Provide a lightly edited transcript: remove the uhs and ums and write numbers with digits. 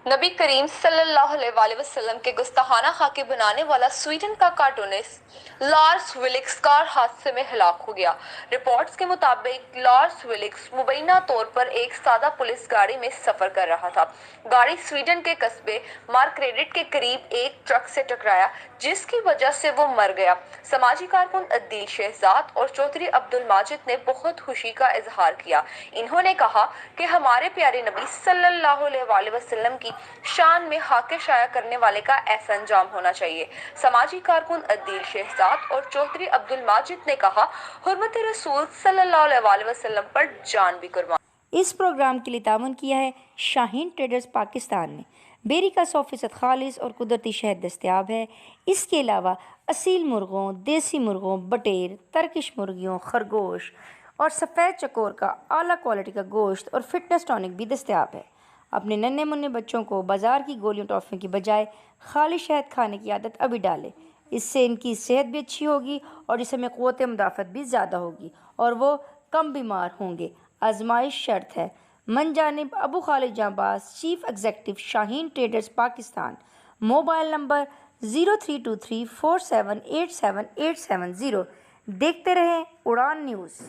नबी करीम सल्लल्लाहु अलैहि वसल्लम के गुस्ताखाना खाके बनाने वाला स्वीडन का कार्टूनिस्ट लॉर्स विलिक्स कार हादसे में हलाक हो गया। रिपोर्ट्स के मुताबिक लॉर्स विलिक्स मुबैना तौर पर एक सादा पुलिस गाड़ी में सफर कर रहा था। गाड़ी स्वीडन के कस्बे मार्क्रेडिट के करीब एक ट्रक से टकराया, जिसकी वजह से वो मर गया। समाजी कारकुन अदील शहजाद और चौधरी अब्दुल माजिद ने बहुत खुशी का इजहार किया। इन्होंने कहा कि हमारे प्यारे नबी सल्लल्लाहु अलैहि वसल्लम की शान में हाके शाया करने वाले का ऐसा अंजाम होना चाहिए। समाजी कारकुन अदील शहजाद और चौधरी अब्दुल माजिद ने कहा, हुर्मत रसूल सल्लल्लाहु अलैहि वसल्लम पर जान भी कुर्बान। इस प्रोग्राम के लिए ताउन किया है शाहीन ट्रेडर्स पाकिस्तान ने। बेरी का 100% खालिस और कुदरती शहद दस्तयाब है। इसके अलावा असील मुर्गों, देसी मुर्गों, बटेर, तर्किश मुर्गियों, खरगोश और सफ़ेद चकोर का आला क्वालिटी का गोश्त और फिटनेस टॉनिक भी दस्तयाब है। अपने नन्हे मुन्ने बच्चों को बाजार की गोलियों टॉफ़ियों की बजाय खाली शहद खाने की आदत अभी डालें। इससे इनकी सेहत भी अच्छी होगी और जिसमें क़ुव्वत मुदाफ़त भी ज़्यादा होगी और वो कम बीमार होंगे। आजमाइश शर्त है। मनजानिब अबू खालिद जांबाज, chief executive, Shaheen traders Pakistan. Mobile number 032347878770। देखते रहें उड़ान न्यूज़।